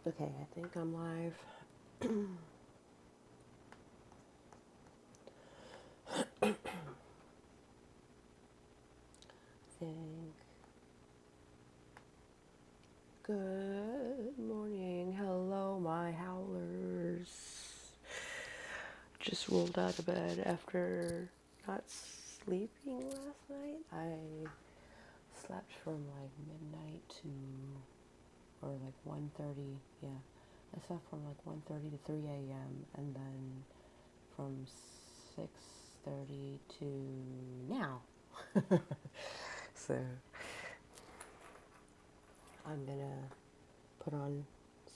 Okay, I think I'm live. Think. Good morning. Hello, my howlers. Just rolled out of bed after not sleeping last night. I slept from like midnight to, or like 1:30. Yeah, I slept from like 1:30 to 3 a.m. and then from 6:30 to now. So I'm gonna put on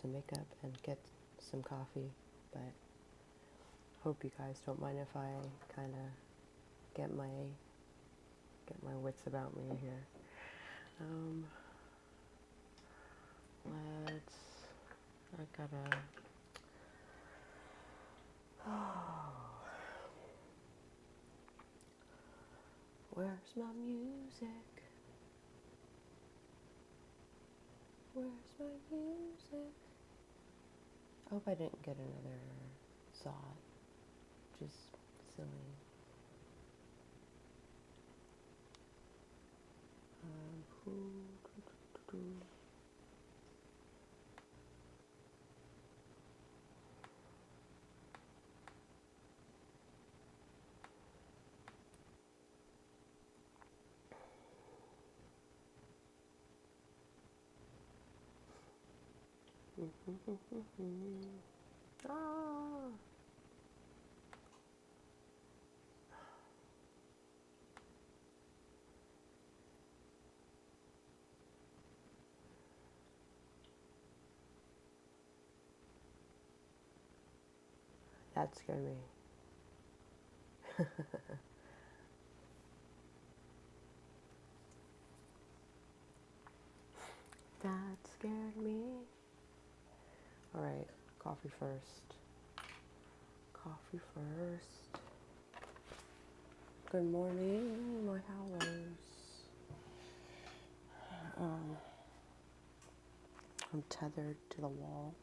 some makeup and get some coffee, but hope you guys don't mind if I kind of get my wits about me here. Um, let's. I gotta. Oh, where's my music? Where's my music? I hope I didn't get another Zod. Just silly. Who? Ah, that scared me. That scared me. All right, coffee first. Coffee first. Good morning, my howlers. Um, I'm tethered to the wall.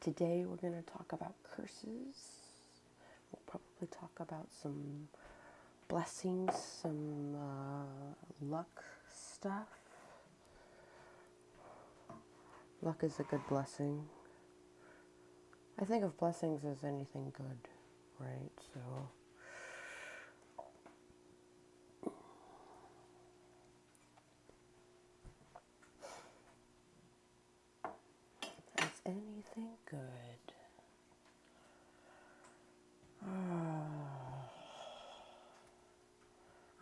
Today we're going to talk about curses. We'll probably talk about some blessings, some luck stuff. Luck is a good blessing. I think of blessings as anything good, right? So as anything good.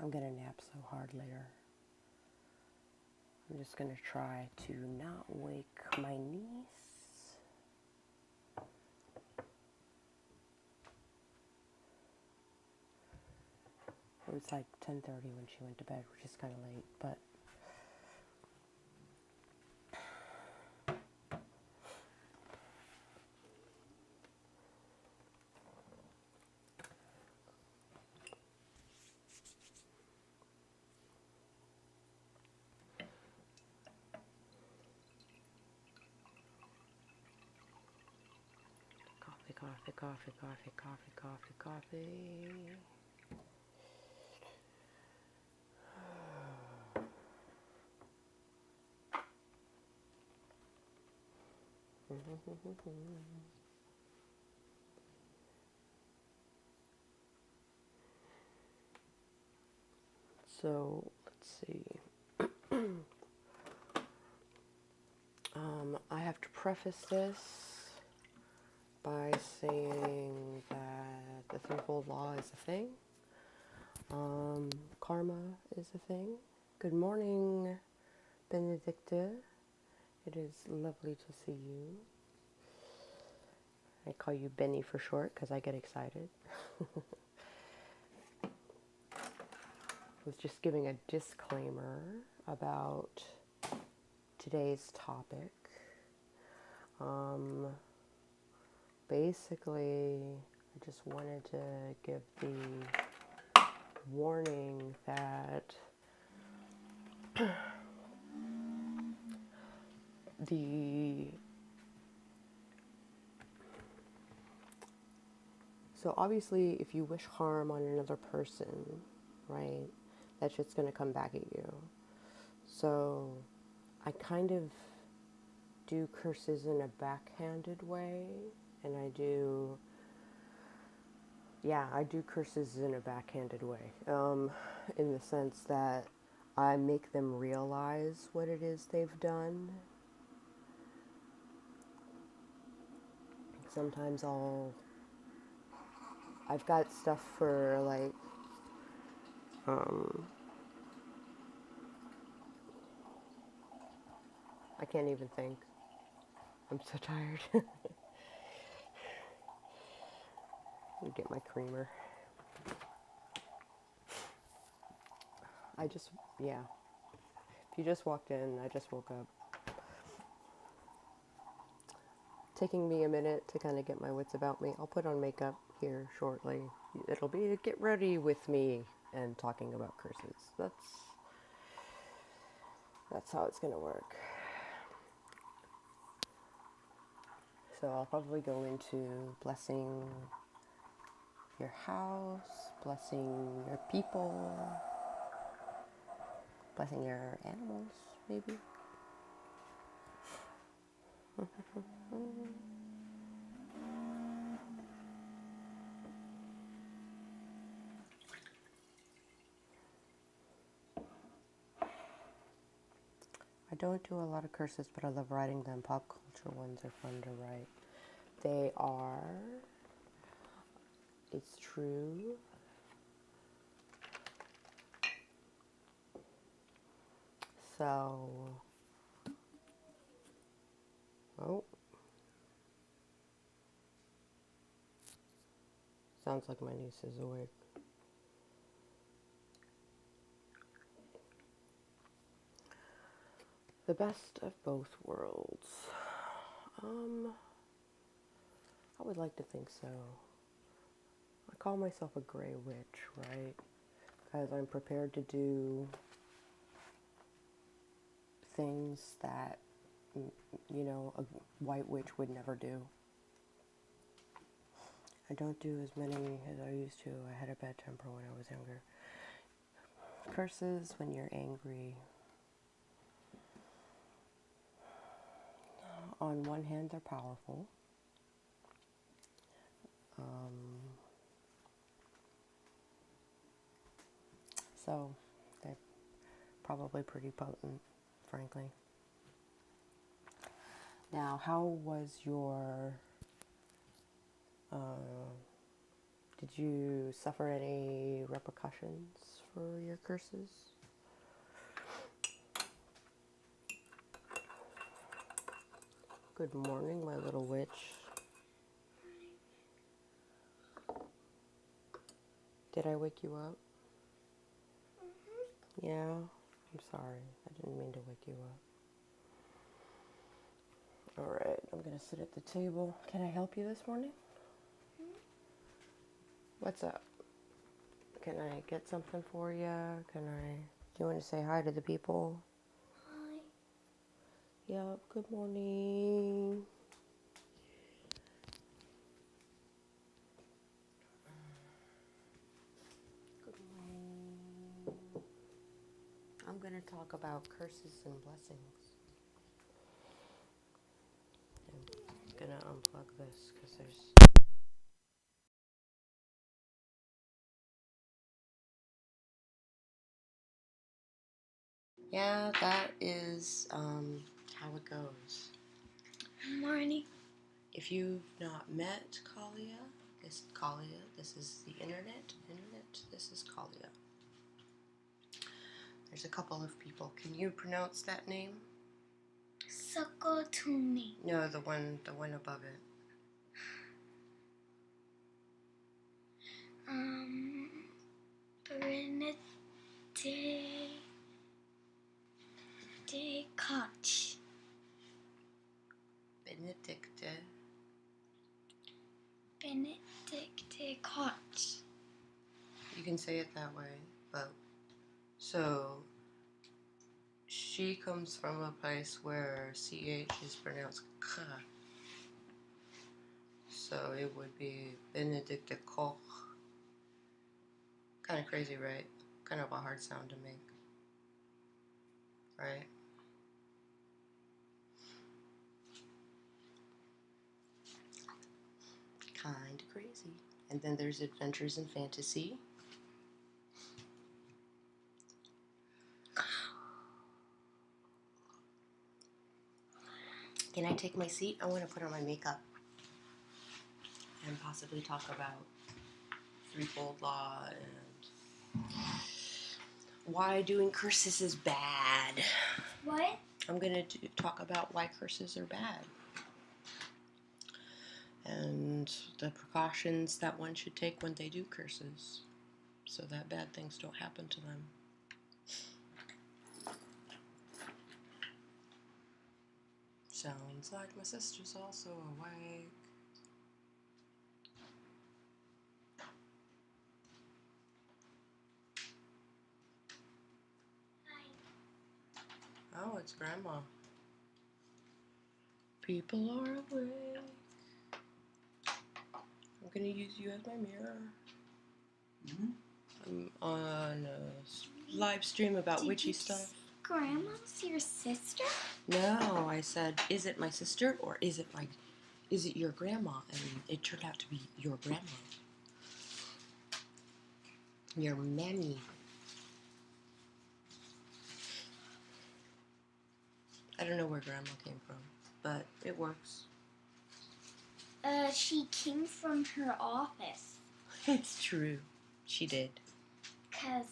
I'm gonna nap so hard later. I'm just gonna try to not wake my niece. It was like 10:30 when she went to bed, which is kind of late, but coffee, coffee, coffee, coffee, coffee, coffee, coffee. So let's see. I have to preface this by saying that the threefold law is a thing. Karma is a thing. Good morning, Benedicta. It is lovely to see you. I call you Benny for short because I get excited. I was just giving a disclaimer about today's topic. basically, I just wanted to give the warning that so obviously if you wish harm on another person, right, that shit's gonna come back at you. So I kind of do curses in a backhanded way, and I do curses in a backhanded way, in the sense that I make them realize what it is they've done. Sometimes I've got stuff for like, I can't even think. I'm so tired. Let me get my creamer. If you just walked in, I just woke up. Taking me a minute to kind of get my wits about me. I'll put on makeup here shortly. It'll be get ready with me and talking about curses. That's how it's gonna work. So I'll probably go into blessing your house, blessing your people, blessing your animals, maybe. I don't do a lot of curses, but I love writing them. Pop culture ones are fun to write. They are, it's true. So, oh, sounds like my niece is awake. The best of both worlds. I would like to think so. I call myself a gray witch, right? Because I'm prepared to do things that, a white witch would never do. I don't do as many as I used to. I had a bad temper when I was younger. Curses when you're angry. On one hand, they're powerful. So they're probably pretty potent, frankly. Now, how was your, did you suffer any repercussions for your curses? Good morning, my little witch. Did I wake you up? Mm-hmm. Yeah? I'm sorry. I didn't mean to wake you up. Alright, I'm going to sit at the table. Can I help you this morning? Mm-hmm. What's up? Can I get something for you? Do you want to say hi to the people? Hi. Yep, good morning. Good morning. I'm going to talk about curses and blessings. I'm going to unplug this because there's... Yeah, that is how it goes. Good morning. If you've not met Kalia, this is the internet, this is Kalia. There's a couple of people. Can you pronounce that name? Sako to me. No, the one above it. Benedicte can say it that way, but so she comes from a place where CH is pronounced K. So it would be Benedicta Koch. Kind of crazy, right? Kind of a hard sound to make, right? Kind of crazy. And then there's Adventures in Fantasy. Can I take my seat? I want to put on my makeup and possibly talk about threefold law and why doing curses is bad. What? I'm going to talk about why curses are bad and the precautions that one should take when they do curses so that bad things don't happen to them. Sounds like my sister's also awake. Oh, it's Grandma. People are awake. I'm gonna use you as my mirror. I'm on a live stream about witchy stuff. Grandma's your sister? No, I said, is it my sister or is it your grandma? And it turned out to be your grandma. Your mammy. I don't know where grandma came from, but it works. She came from her office. It's true. She did. 'Cause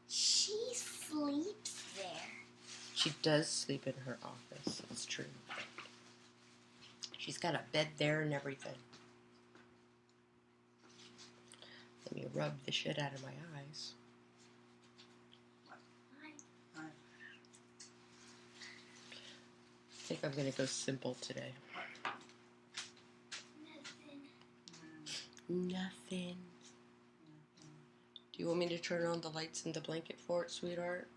she sleeps there. She does sleep in her office. It's true. She's got a bed there and everything. Let me rub the shit out of my eyes. Hi. I think I'm gonna go simple today. Nothing. Do you want me to turn on the lights in the blanket fort, sweetheart?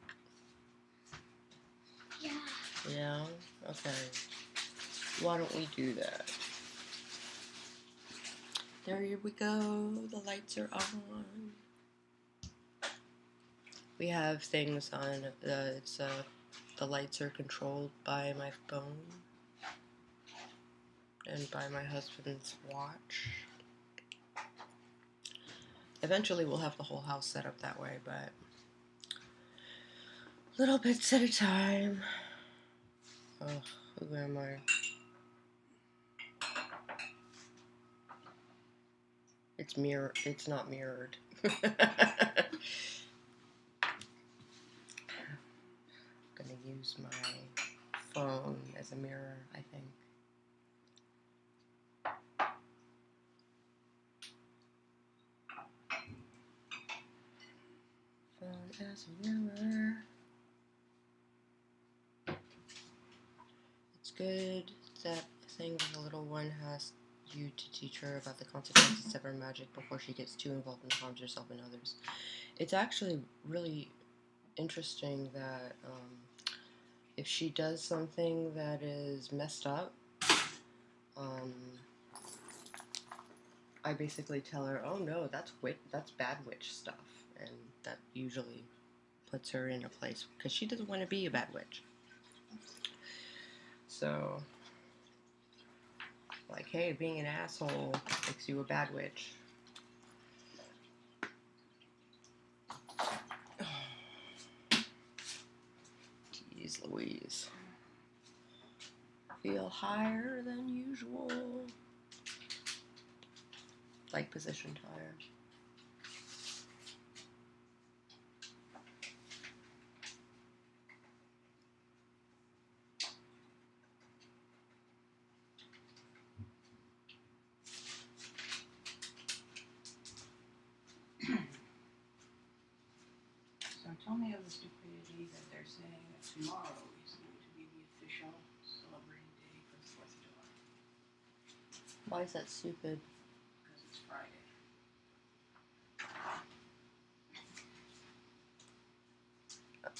Yeah. Yeah? Okay. Why don't we do that? There we go. The lights are on. We have things on. The lights are controlled by my phone and by my husband's watch. Eventually we'll have the whole house set up that way, but little bits at a time. Oh, who am I? It's not mirrored. I'm gonna use my phone as a mirror, I think. Phone as a mirror. It's good that thing the little one has you to teach her about the consequences of her magic before she gets too involved and harms herself and others. It's actually really interesting that if she does something that is messed up, I basically tell her, oh no, that's bad witch stuff, and that usually puts her in a place because she doesn't want to be a bad witch. So, like, hey, being an asshole makes you a bad witch. Jeez Louise. Feel higher than usual. Like positioned higher. So tell me of the stupidity that they're saying that tomorrow is going to be the official celebrating day for the 4th of July. Why is that stupid? Because it's Friday.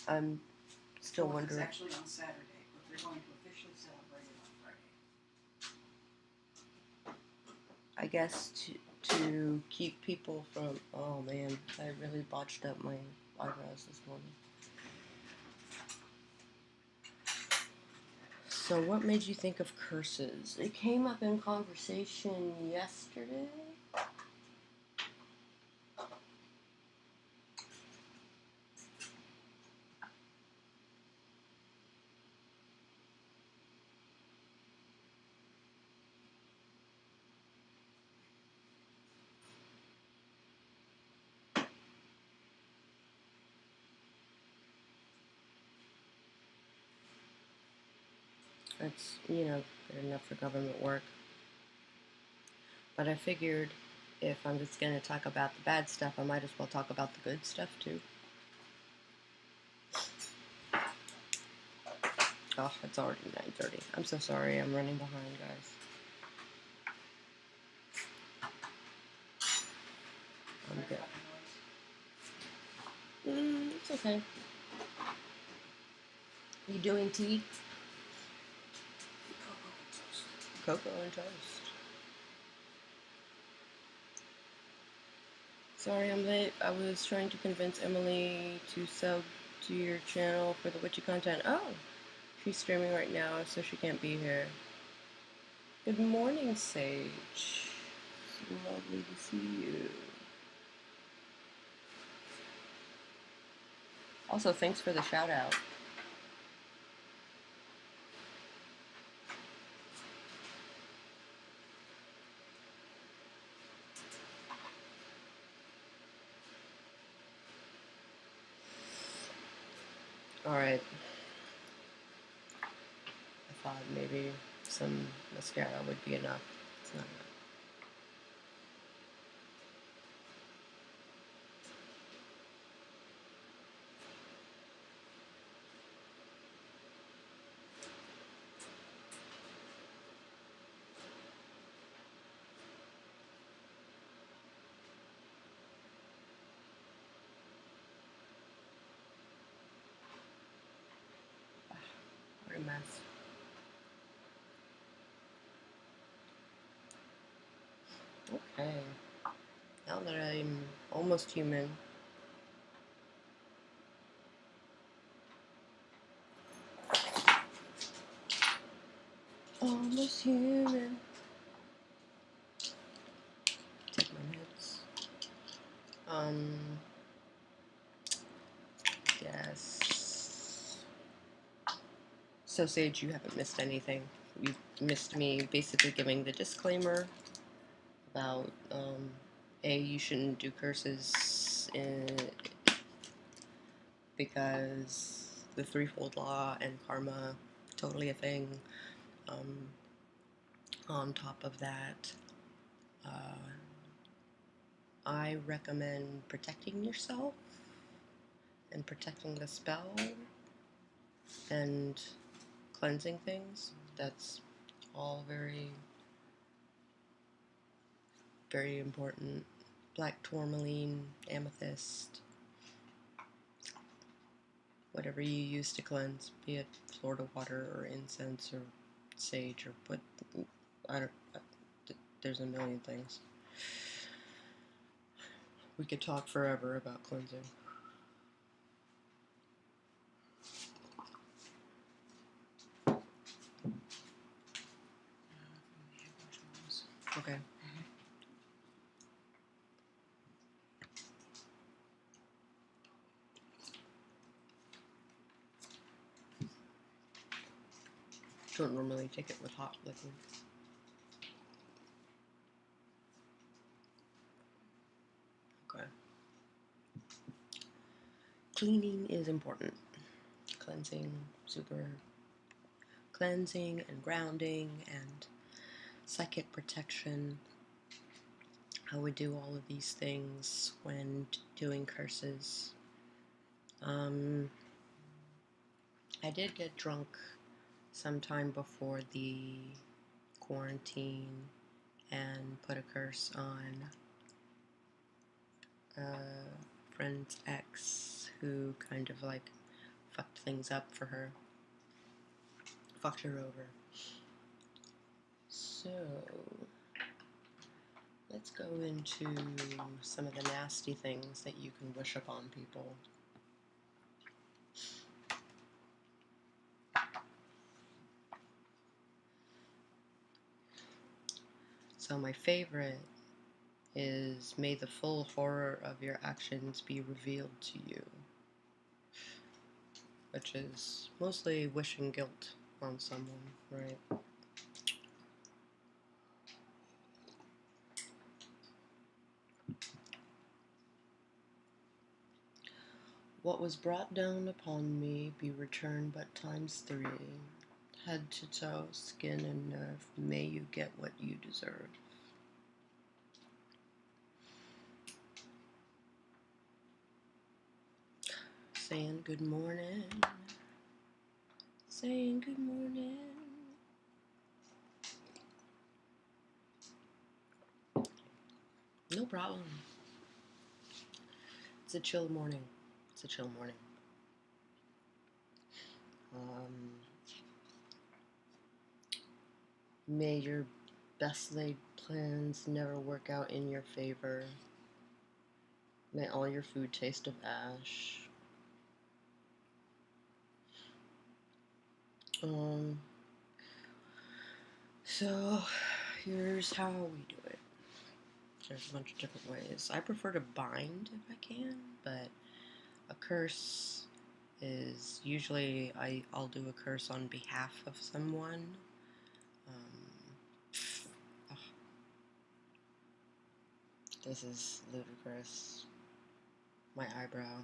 I'm still It's wondering. actually on Saturday, but they're going to officially celebrate it on Friday. I guess to keep people from. Oh man, I really botched up my eyebrows this morning. So, what made you think of curses? It came up in conversation yesterday. It's, good enough for government work. But I figured if I'm just going to talk about the bad stuff, I might as well talk about the good stuff too. Oh, it's already 9:30. I'm so sorry. I'm running behind, guys. I'm good. It's okay. You doing tea? Cocoa and toast. Sorry I'm late. I was trying to convince Emily to sub to your channel for the witchy content. Oh, she's streaming right now, so she can't be here. Good morning, Sage. It's lovely to see you. Also, thanks for the shout out. Alright. I thought maybe some mascara would be enough. It's not enough. What a mess. Okay. Now that I'm almost human. Almost human. Take my meds. Yes. So, Sage, you haven't missed anything. You missed me basically giving the disclaimer about, you shouldn't do curses because the threefold law and karma, totally a thing. On top of that, I recommend protecting yourself and protecting the spell and cleansing things. That's all very, very important. Black tourmaline, amethyst, whatever you use to cleanse, be it Florida water or incense or sage or there's a million things. We could talk forever about cleansing. Okay. Don't normally take it with hot liquid. Okay. Cleaning is important. Cleansing, super cleansing and grounding and psychic protection. I would do all of these things when doing curses. I did get drunk sometime before the quarantine and put a curse on a friend's ex who kind of like fucked things up for her. Fucked her over. So, let's go into some of the nasty things that you can wish upon people. So my favorite is, may the full horror of your actions be revealed to you, which is mostly wishing guilt on someone, right? What was brought down upon me be returned but times 3. Head to toe, skin and nerve, may you get what you deserve. Saying good morning. Saying good morning. No problem. It's a chill morning. It's a chill morning. May your best laid plans never work out in your favor. May all your food taste of ash. So here's how we do it. There's a bunch of different ways. I prefer to bind if I can, but a curse is usually I'll do a curse on behalf of someone. Oh, this is ludicrous. My eyebrow.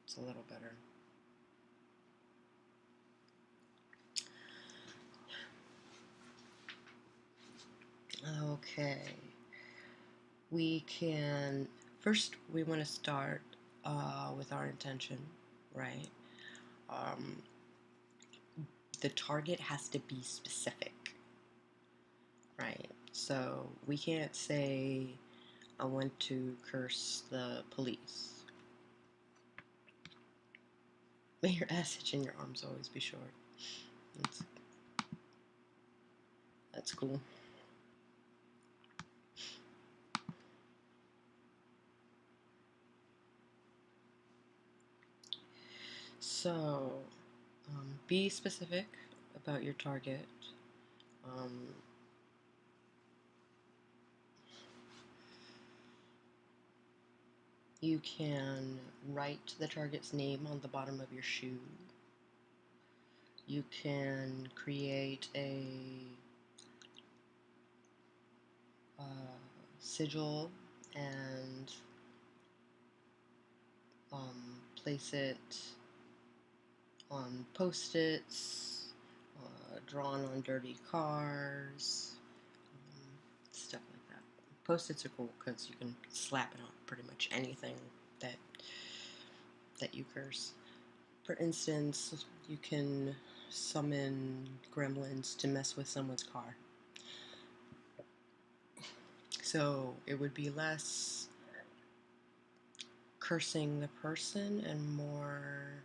It's a little better. Okay. We can first. We want to start with our intention, right? The target has to be specific, right? So we can't say, I want to curse the police. May your ass itch and your arms always be short. That's cool. So, be specific about your target. You can write the target's name on the bottom of your shoe. You can create a sigil and place it on post-its, drawn on dirty cars, stuff like that. Post-its are cool because you can slap it on pretty much anything that you curse. For instance, you can summon gremlins to mess with someone's car. So it would be less cursing the person and more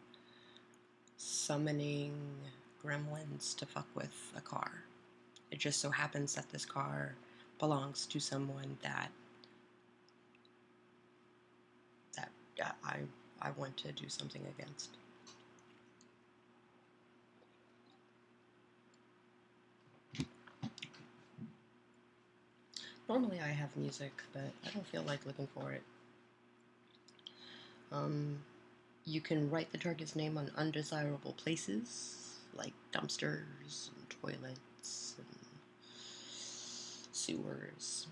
summoning gremlins to fuck with a car. It just so happens that this car belongs to someone that I want to do something against. Normally I have music, but I don't feel like looking for it. You can write the target's name on undesirable places, like dumpsters and toilets and sewers.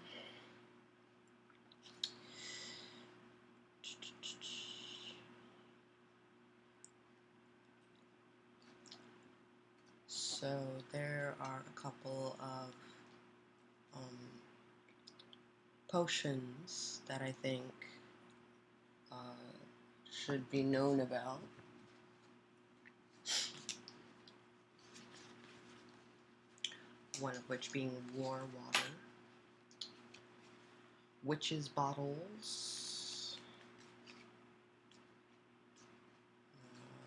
So there are a couple of potions that I think should be known about. One of which being war water, witches' bottles.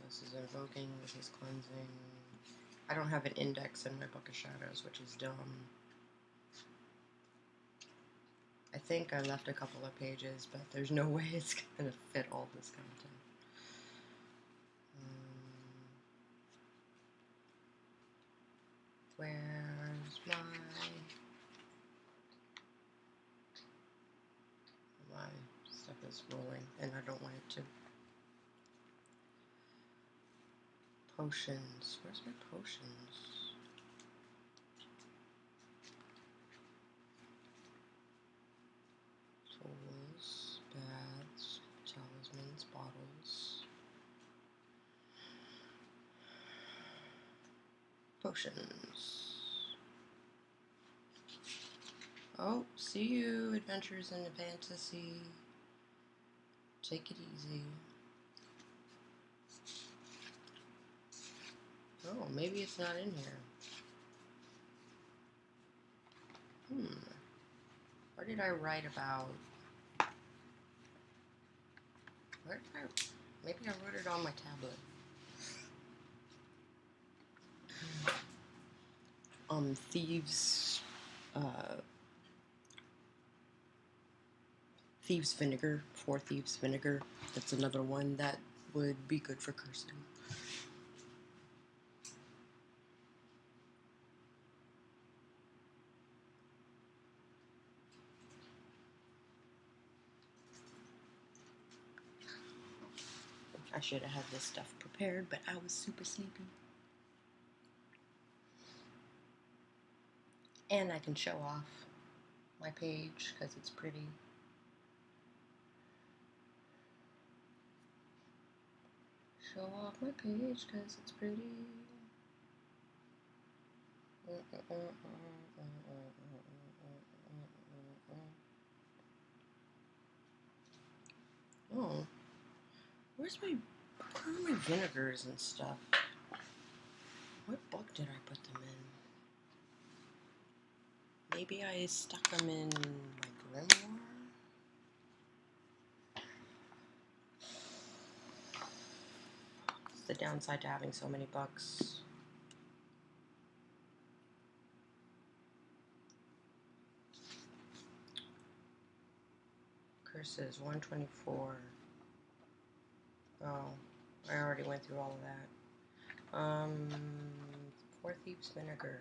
This his invoking, with his cleansing. I don't have an index in my Book of Shadows, which is dumb. I think I left a couple of pages, but there's no way it's going to fit all this content. Where's my stuff is rolling, and I don't want it to. Potions. Where's my potions? Tools, baths, talismans, bottles. Potions. Oh, see you, Adventures in Fantasy. Take it easy. Oh, maybe it's not in here. What did I write about? Maybe I wrote it on my tablet. Thieves vinegar, 4 thieves vinegar. That's another one that would be good for cursing. I should have had this stuff prepared, but I was super sleepy. And I can show off my page because it's pretty. Show off my page because it's pretty. Oh, where are my vinegars and stuff? What book did I put them in? Maybe I stuck them in my grimoire? It's the downside to having so many books. Curses, 124. Oh, I already went through all of that. 4 thieves vinegar.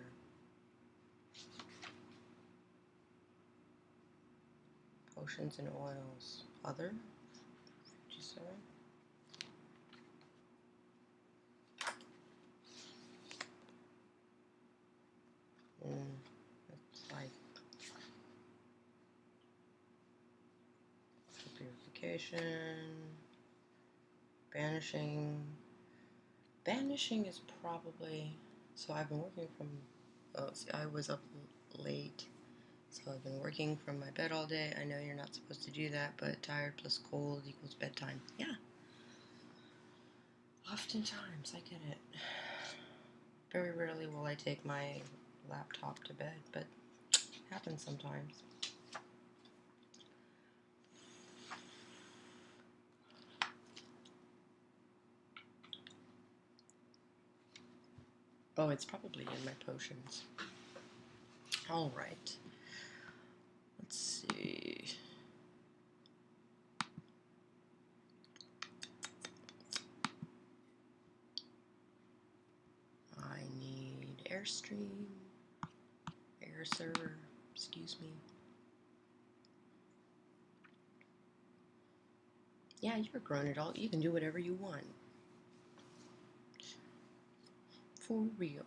Potions and oils. Other? 57. It's like purification, banishing. Banishing is probably. So I've been working from. Oh, see, I was up late. So I've been working from my bed all day. I know you're not supposed to do that, but tired plus cold equals bedtime. Yeah. Oftentimes, I get it. Very rarely will I take my laptop to bed, but it happens sometimes. Oh, it's probably in my potions. All right. Let's see. I need Airstream, Air Server, excuse me. Yeah, you're a grown adult. You can do whatever you want. For real.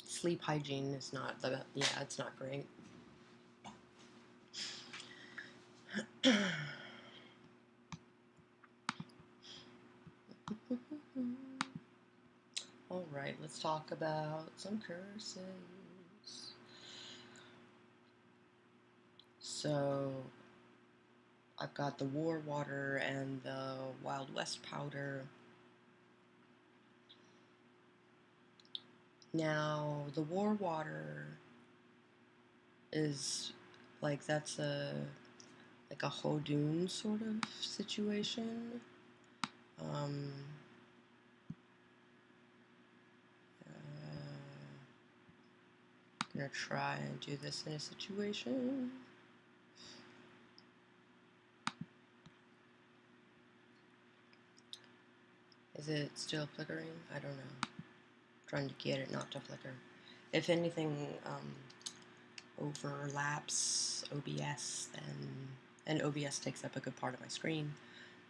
Sleep hygiene is not it's not great. All right, let's talk about some curses. So I've got the War Water and the Wild West powder. Now, the war water is like that's a Hodoon sort of situation. Um, gonna try and do this in a situation. Is it still flickering? I don't know. Trying to get it not to flicker. If anything overlaps OBS, and OBS takes up a good part of my screen,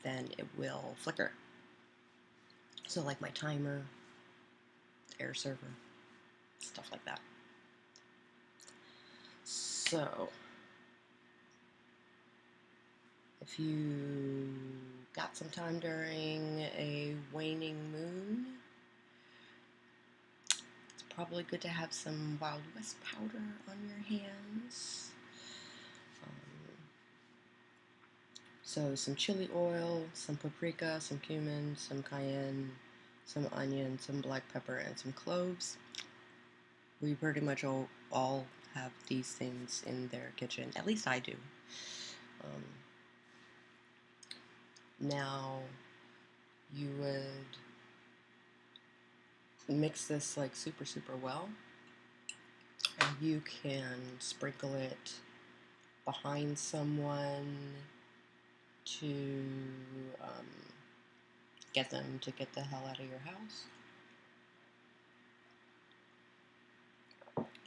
then it will flicker. So like my timer, air server, stuff like that. So if you got some time during a waning moon, it's probably good to have some Wild West powder on your hands. So some chili oil, some paprika, some cumin, some cayenne, some onion, some black pepper, and some cloves. We pretty much all have these things in their kitchen. At least I do. Now, you would mix this like super, super well. And you can sprinkle it behind someone to get them to get the hell out of your house.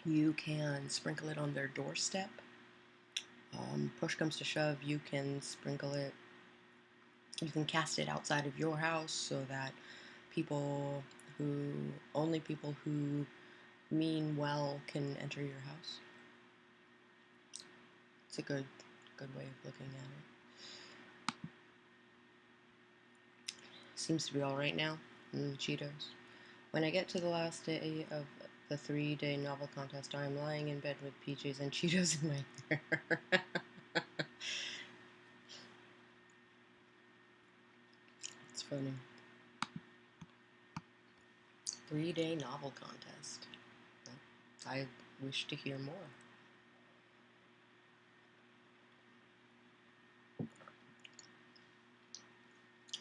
You can sprinkle it on their doorstep. Push comes to shove, you can sprinkle it. You can cast it outside of your house so that only people who mean well can enter your house. It's a good way of looking at it. Seems to be all right now. Cheetos. When I get to the last day of the 3-day novel contest, I am lying in bed with PJs and Cheetos in my hair. It's funny. 3-day novel contest. I wish to hear more.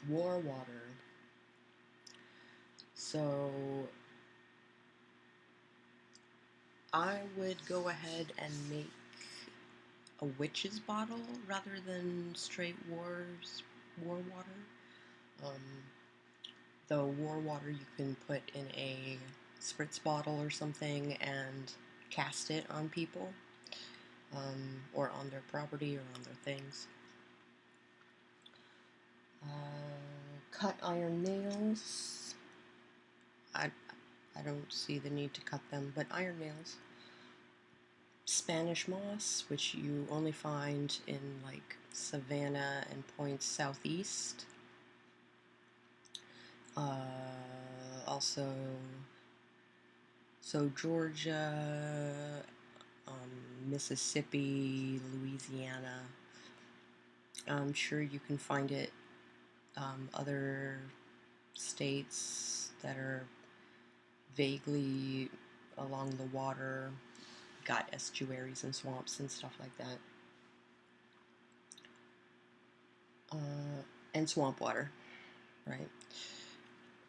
War water. So I would go ahead and make a witch's bottle rather than straight war water. The war water you can put in a spritz bottle or something and cast it on people, or on their property or on their things. Cut iron nails. I don't see the need to cut them, but iron nails. Spanish moss, which you only find in like Savannah and points southeast. Also, so Georgia, Mississippi, Louisiana. I'm sure you can find it other states that are vaguely along the water, got estuaries and swamps and stuff like that. And swamp water, right?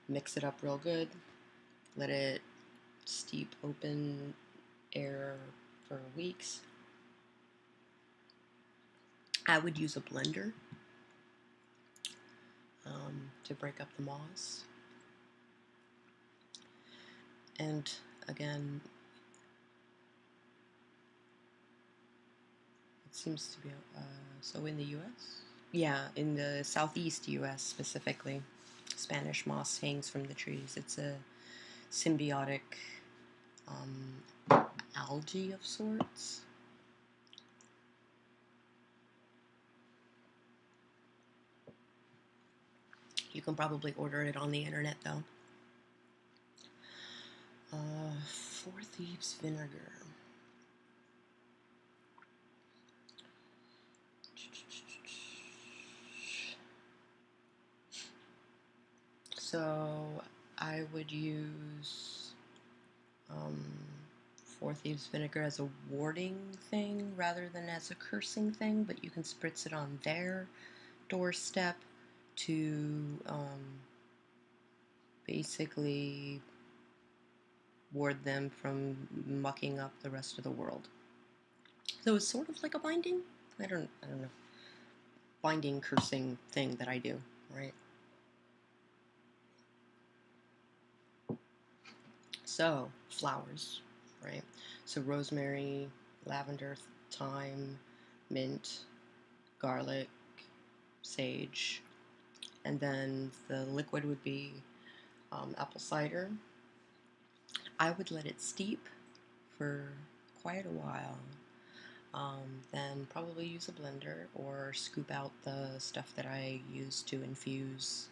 Mix it up real good. Let it steep open air for weeks. I would use a blender to break up the moss. And again, it seems to be so in the U.S. Yeah, in the southeast U.S. specifically, Spanish moss hangs from the trees. It's a symbiotic algae of sorts. You can probably order it on the internet though. 4 Thieves vinegar. So I would use um, Four Thieves vinegar as a warding thing rather than as a cursing thing, but you can spritz it on their doorstep to basically ward them from mucking up the rest of the world. So it's sort of like a binding. I don't know. Binding cursing thing that I do, right? So, flowers, right? So rosemary, lavender, thyme, mint, garlic, sage, and then the liquid would be apple cider. I would let it steep for quite a while. Then probably use a blender or scoop out the stuff that I use to infuse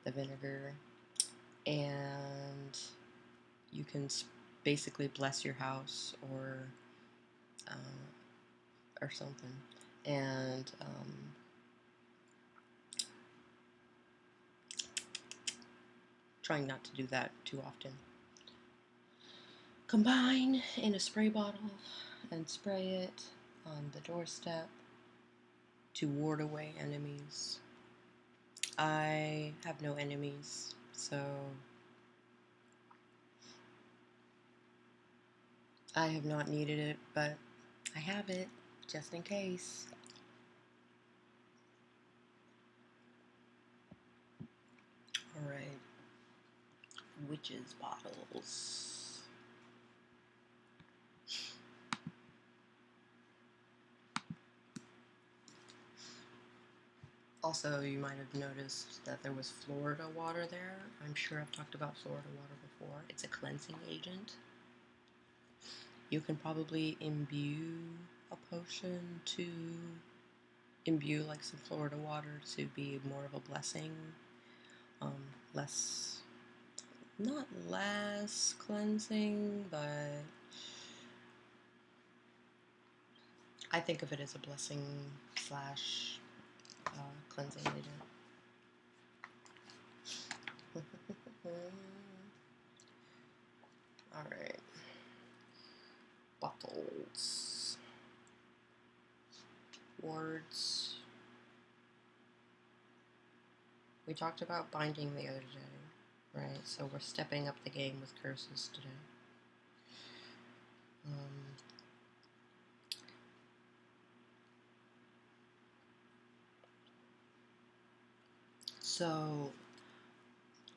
the vinegar, and you can basically bless your house or something. And trying not to do that too often. Combine in a spray bottle and spray it on the doorstep to ward away enemies. I have no enemies, so I have not needed it, but I have it just in case. Alright, witches bottles. Also, you might have noticed that there was Florida water there. I'm sure I've talked about Florida water before. It's a cleansing agent. You can probably imbue a potion to imbue like some Florida water to be more of a blessing. Less, not less cleansing, but I think of it as a blessing slash cleansing agent. Alright. Bottles. Words. We talked about binding the other day, right? So we're stepping up the game with curses today. So,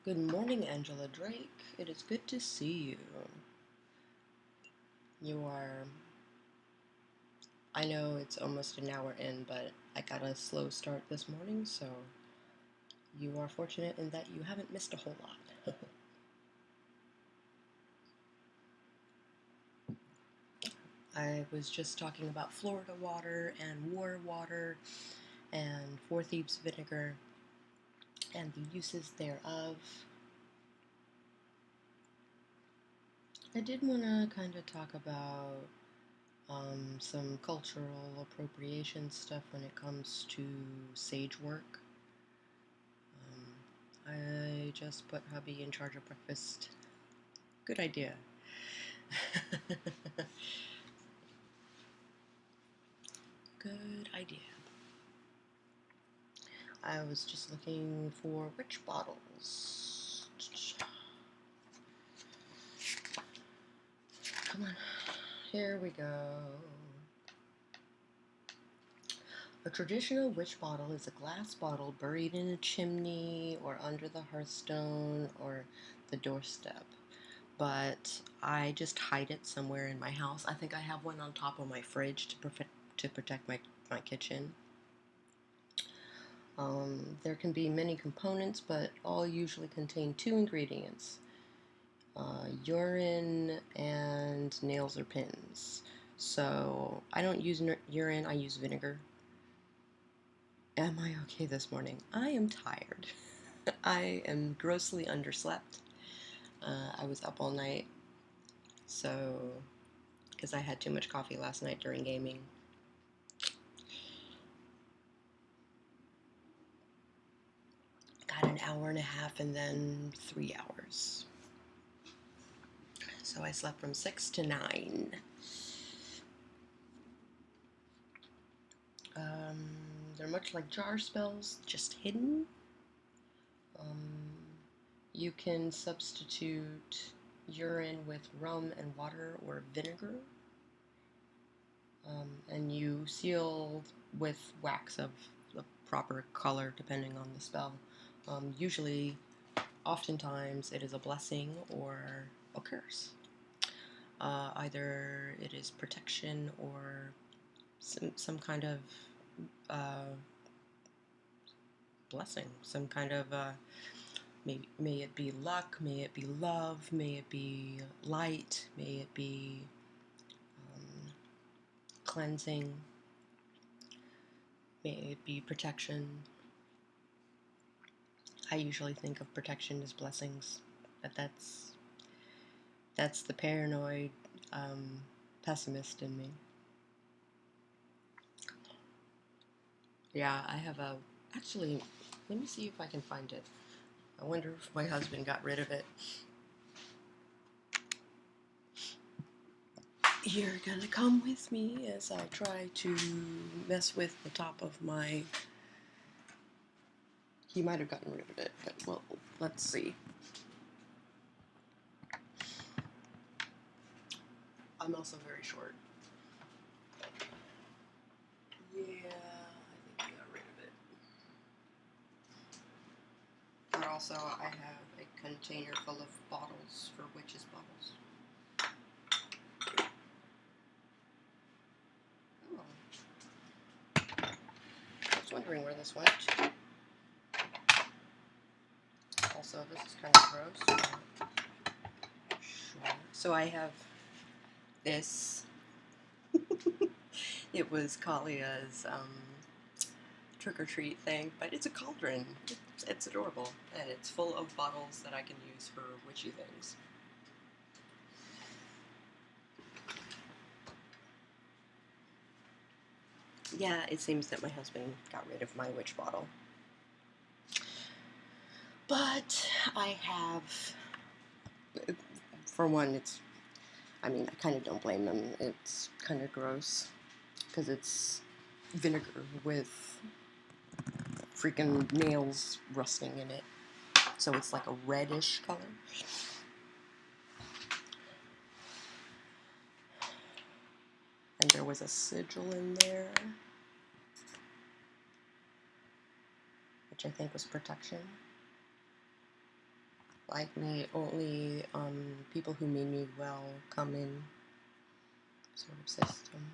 good morning, Angela Drake. It is good to see you. You are, I know it's almost an hour in, but I got a slow start this morning, so you are fortunate in that you haven't missed a whole lot. I was just talking about Florida water and war water and Four Thieves vinegar and the uses thereof. I did want to kind of talk about some cultural appropriation stuff when it comes to sage work. I just put hubby in charge of breakfast. Good idea. Good idea. I was just looking for witch bottles. Come on. Here we go. A traditional witch bottle is a glass bottle buried in a chimney or under the hearthstone or the doorstep. But I just hide it somewhere in my house. I think I have one on top of my fridge to protect my kitchen. There can be many components, but all usually contain two ingredients. Urine and nails or pins. So I don't use urine, I use vinegar. Am I okay this morning? I am tired. I am grossly underslept. I was up all night, so because I had too much coffee last night during gaming. Got an hour and a half and then 3 hours. So I slept from 6 to 9. They're much like jar spells, just hidden. You can substitute urine with rum and water or vinegar. And you seal with wax of the proper color depending on the spell. Usually, oftentimes, it is a blessing or a curse. Either it is protection or some kind of blessing, some kind of may it be luck, may it be love, may it be light, may it be cleansing, may it be protection. I usually think of protection as blessings, but that's the paranoid pessimist in me. Yeah, I have a... Actually, let me see if I can find it. I wonder if my husband got rid of it. You're gonna come with me as I try to mess with the top of my... He might have gotten rid of it, but well, let's see. I'm also very short. Yeah, I think I got rid of it. But also, I have a container full of bottles for witches' bottles. Oh. I was wondering where this went. Also, this is kind of gross. Sure. So I have this. It was Kalia's trick-or-treat thing, but it's a cauldron. It's adorable, and it's full of bottles that I can use for witchy things. Yeah, it seems that my husband got rid of my witch bottle. But I have... For one, I kind of don't blame them. It's kind of gross, because it's vinegar with freaking nails rusting in it. So it's like a reddish color. And there was a sigil in there, which I think was protection. Like, may only people who mean me well come in sort of system.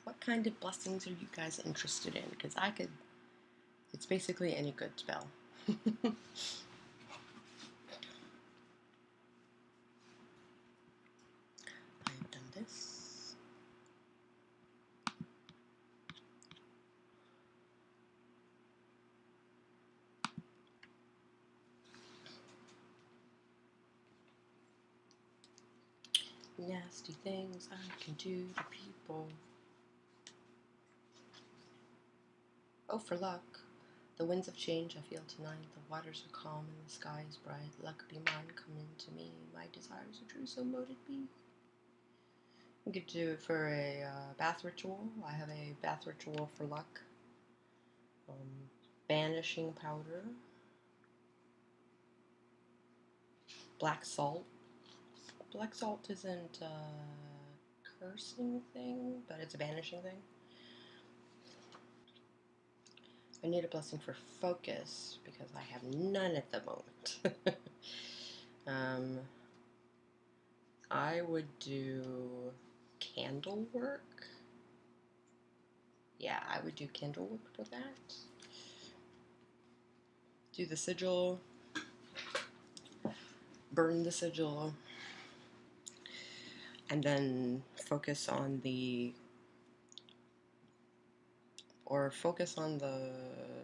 What kind of blessings are you guys interested in? Because it's basically any good spell. I've done this. Nasty things I can do to people. Oh, for luck. The winds of change I feel tonight. The waters are calm and the sky is bright. Luck be mine, come into me. My desires are true, so mote it be. You could do it for a bath ritual. I have a bath ritual for luck. Banishing powder. Black salt. Black salt isn't a cursing thing, but it's a banishing thing. I need a blessing for focus because I have none at the moment. I would do candle work. Yeah, I would do candle work for that. Do the sigil. Burn the sigil. And then focus on the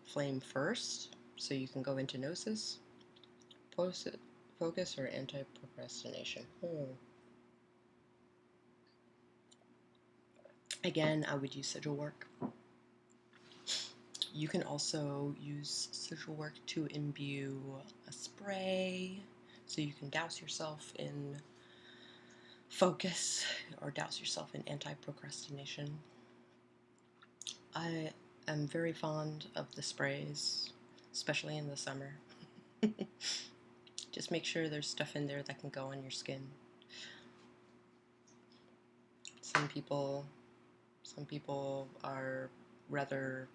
flame first, so you can go into gnosis. Focus or anti-procrastination. Again, I would use sigil work. You can also use sigil work to imbue a spray, so you can douse yourself in focus or douse yourself in anti-procrastination. I am very fond of the sprays, especially in the summer. Just make sure there's stuff in there that can go on your skin. Some people are rather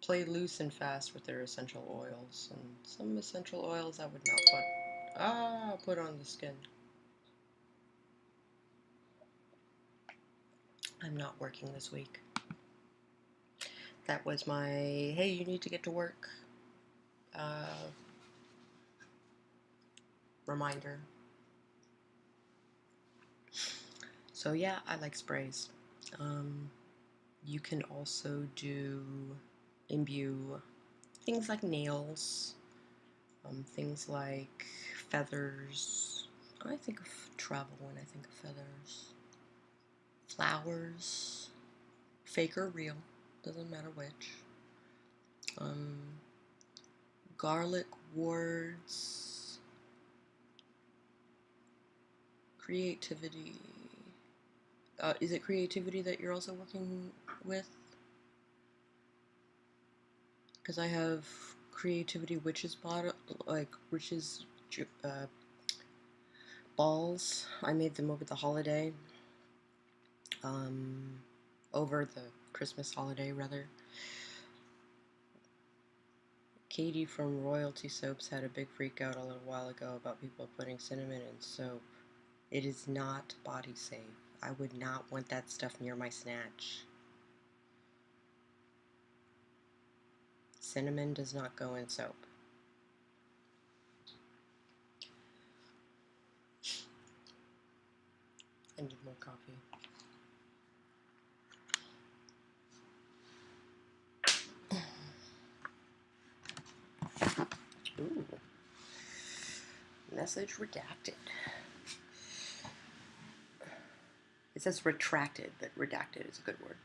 play loose and fast with their essential oils, and some essential oils I would not put on the skin. I'm not working this week. That was my, hey, you need to get to work reminder. So yeah, I like sprays. You can also imbue things like nails, things like feathers. I think of travel when I think of feathers. Flowers, fake or real, doesn't matter which. Garlic wards, creativity. Is it creativity that you're also working with? Because I have creativity witches balls. I made them over the holiday. Over the Christmas holiday, rather. Katie from Royalty Soaps had a big freak out a little while ago about people putting cinnamon in soap. It is not body safe. I would not want that stuff near my snatch. Cinnamon does not go in soap. I need more coffee. Ooh. Message redacted. It says retracted, but redacted is a good word.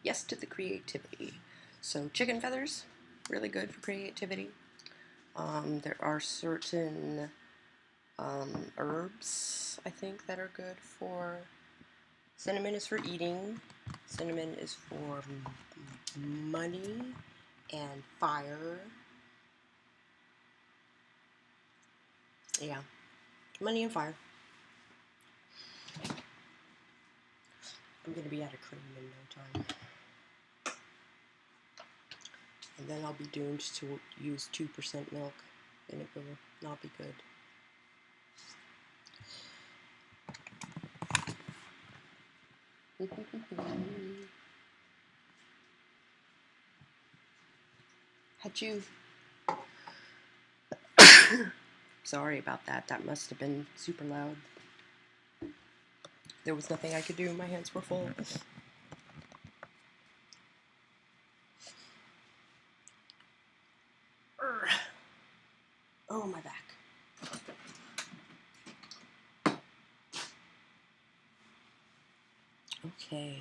Yes to the creativity. So chicken feathers, really good for creativity. There are certain herbs, I think, that are good for... Cinnamon is for eating. Cinnamon is for money and fire. Yeah, money and fire. I'm going to be out of cream in no time. And then I'll be doomed to use 2% milk, and it will not be good. Achoo. Sorry about that. That must have been super loud. There was nothing I could do. My hands were full. Oh, my back. Okay.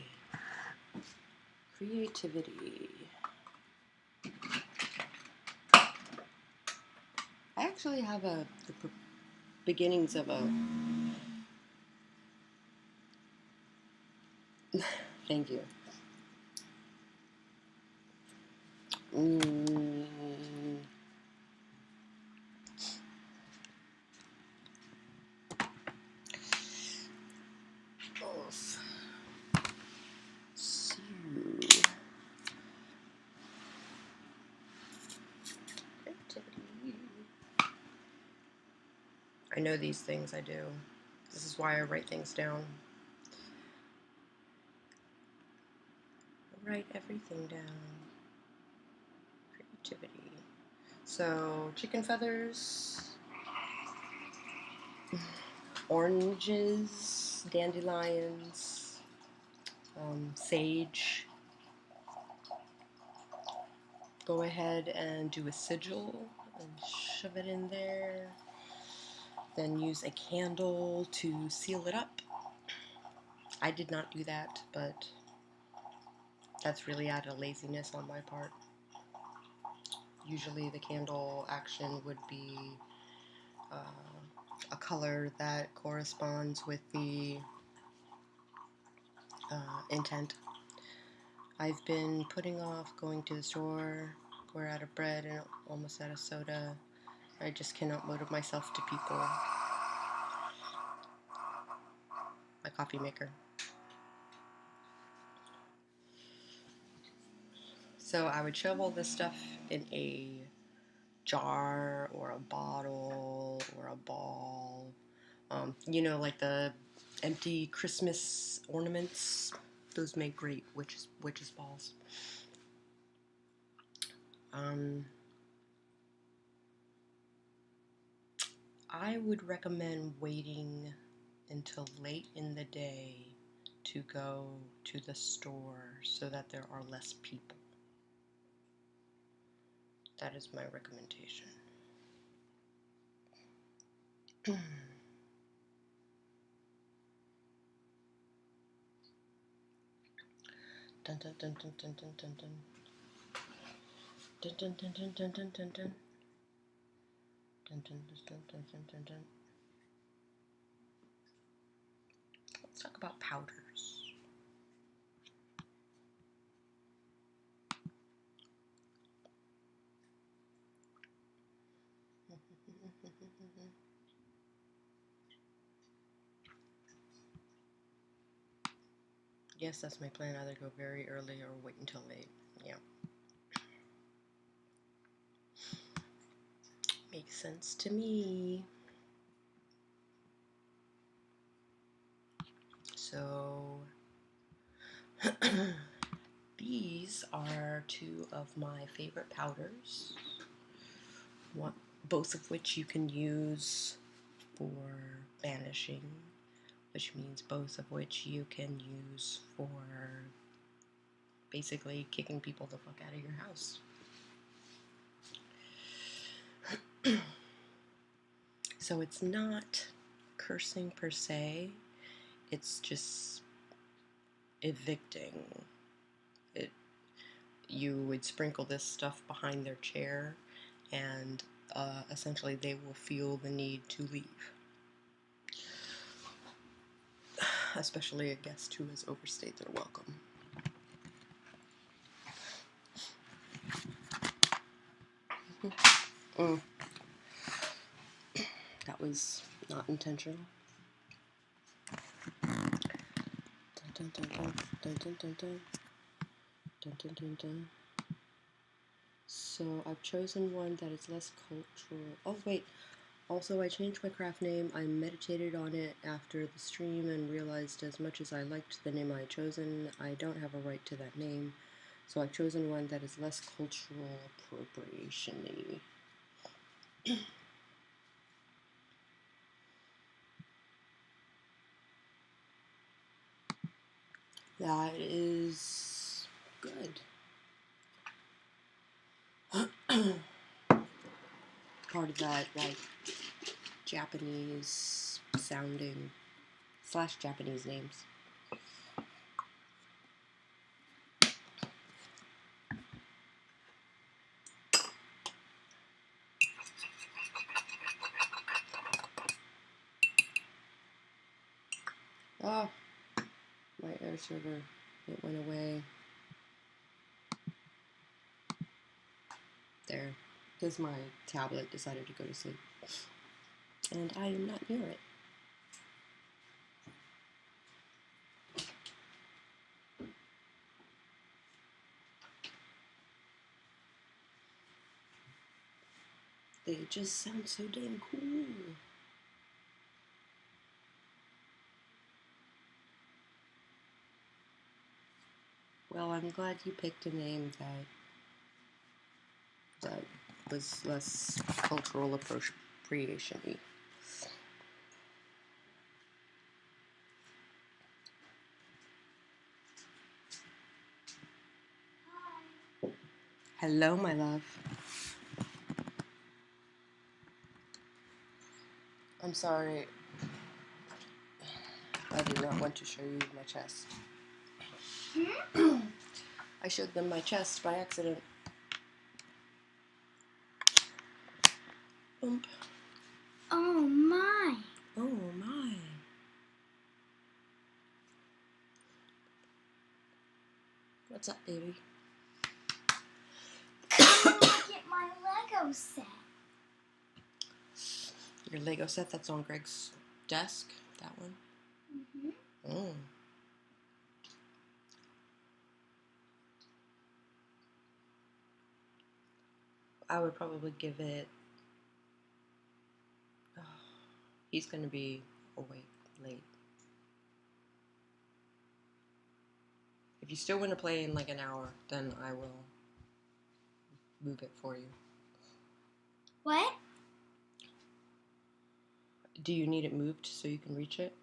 Creativity. I actually have the beginnings of a... Thank you. I know these things, I do. This is why I write things down. I write everything down. Creativity. So, chicken feathers, oranges, dandelions, sage. Go ahead and do a sigil and shove it in there. Then use a candle to seal it up. I did not do that, but That's really out of laziness on my part. Usually the candle action would be a color that corresponds with the intent. I've been putting off going to the store. We're out of bread and almost out of soda. I just cannot motivate myself to people. My coffee maker. So I would shove all this stuff in a jar or a bottle or a ball. Like the empty Christmas ornaments. Those make great witches balls. I would recommend waiting until late in the day to go to the store so that there are less people. That is my recommendation. Dun dun dun dun dun dun dun dun. Dun dun dun dun dun dun dun dun. Dun dun dun dun dun dun dun. Let's talk about powders. Yes, that's my plan. Either go very early or wait until late. Yeah. Makes sense to me. So, these are two of my favorite powders. Both of which you can use for banishing, which means both of which you can use for basically kicking people the fuck out of your house. So it's not cursing per se, it's just evicting. You would sprinkle this stuff behind their chair, and essentially they will feel the need to leave. Especially a guest who has overstayed their welcome. That was not intentional. Dun, dun, dun, dun, dun, dun, dun. Dun, dun, dun, dun. So I've chosen one that is less cultural. Oh wait, also I changed my craft name. I meditated on it after the stream and realized as much as I liked the name I had chosen, I don't have a right to that name. So I've chosen one that is less cultural appropriation-y. That is good. Part of that, like, Japanese sounding / Japanese names. Oh, my air server, it went away. There, because my tablet decided to go to sleep. And I am not near it. They just sound so damn cool. Well, I'm glad you picked a name that was less cultural appropriation-y. Hello, my love. I'm sorry. I did not want to show you my chest. I showed them my chest by accident. Boom. Oh my. Oh my. What's up, baby? Come look at my Lego set. Your Lego set that's on Greg's desk? That one? Mm-hmm. I would probably give it... Oh, he's going to be awake late. If you still want to play in like an hour, then I will move it for you. What? Do you need it moved so you can reach it?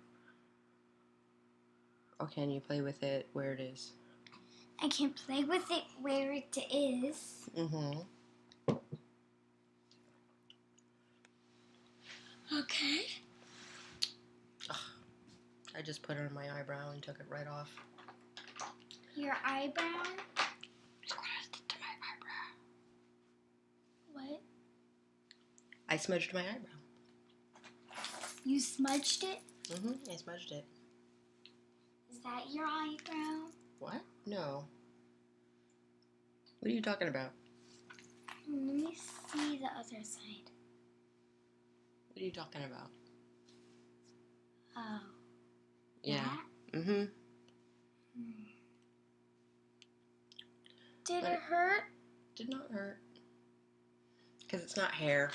Or can you play with it where it is? I can play with it where it is. Mm-hmm. Okay. Ugh. I just put it on my eyebrow and took it right off. Your eyebrow? Look what I did to my eyebrow. What? I smudged my eyebrow. You smudged it? Mm-hmm. I smudged it. Is that your eyebrow? What? No. What are you talking about? Let me see the other side. What are you talking about? Oh. Yeah. That? Mm-hmm. Did But it hurt? Did not hurt. Because it's not hair.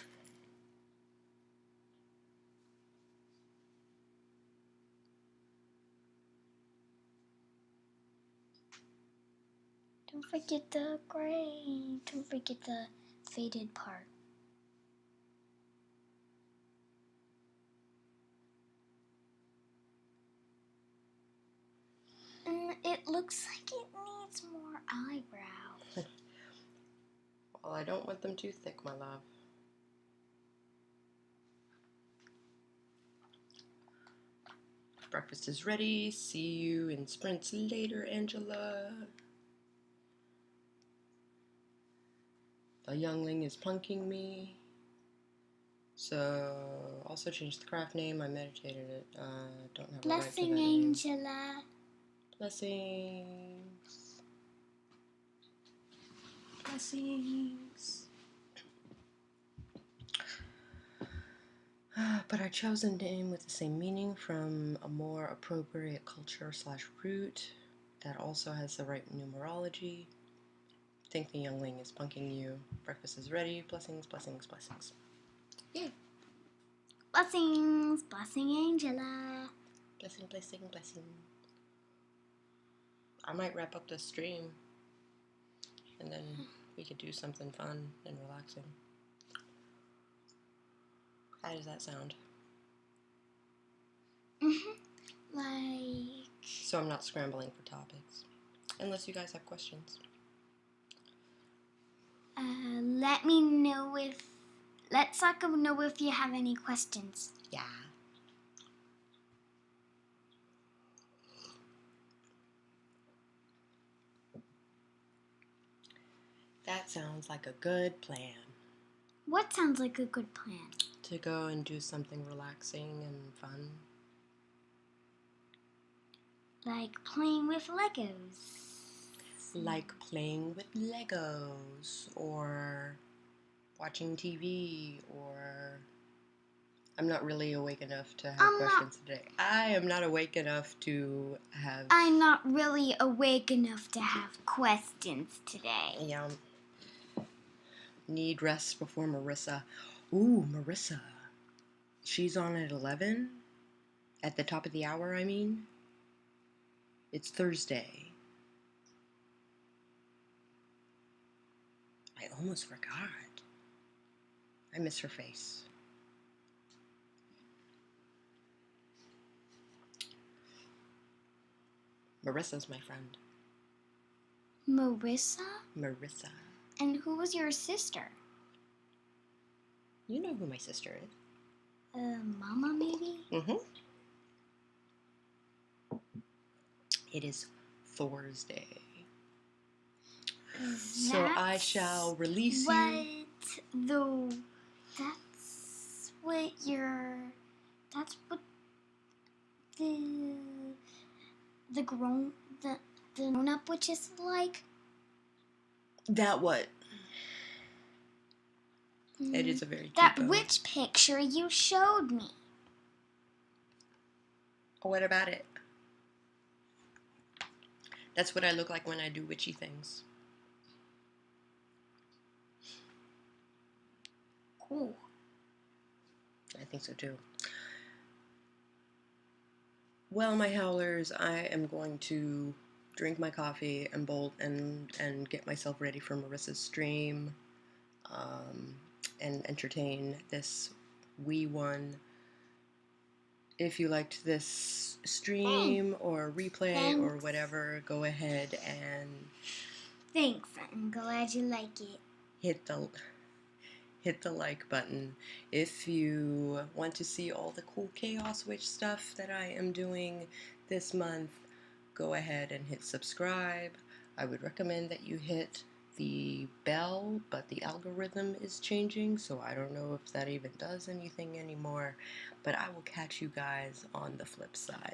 Don't forget the gray. Don't forget the faded part. It looks like it needs more eyebrow. Well, I don't want them too thick, my love. Breakfast is ready. See you in sprints later, Angela. The youngling is plunking me. So, also changed the craft name. I meditated it. Don't have a right to Blessing, that name. Angela. Blessings. Blessings. But I chose a name with the same meaning from a more appropriate culture / root that also has the right numerology. Think the youngling is punking you. Breakfast is ready. Blessings, blessings, blessings. Yay. Blessings. Blessing, Angela. Blessing, blessing, blessing. I might wrap up this stream and then we could do something fun and relaxing. How does that sound? Like... So I'm not scrambling for topics. Unless you guys have questions. let me know if... Let Sako know if you have any questions. Yeah. That sounds like a good plan. What sounds like a good plan? To go and do something relaxing and fun. Like playing with Legos. Like playing with Legos or watching TV or... I'm not really awake enough to have questions today. I am not awake enough to have... I'm not really awake enough to have questions today. Yeah. Need rest before Marissa. Ooh, Marissa. She's on at 11? At the top of the hour, I mean? It's Thursday. I almost forgot. I miss her face. Marissa's my friend. Marissa? Marissa. And who was your sister? You know who my sister is. Mama maybe? Mm-hmm. It is Thursday. I shall release what you. that's what that's what the the grown the grown up witch is like. That what? It is a very cute That bow. witch picture you showed me. What about it? That's what I look like when I do witchy things. Cool. I think so too. Well, my howlers, I am going to drink my coffee and bolt and get myself ready for Marissa's stream, and entertain this wee one. If you liked this stream or replay or whatever, go ahead and Thanks, I'm glad you like it. hit the like button. If you want to see all the cool Chaos Witch stuff that I am doing this month, go ahead and hit subscribe. I would recommend that you hit the bell, but the algorithm is changing, so I don't know if that even does anything anymore. But I will catch you guys on the flip side.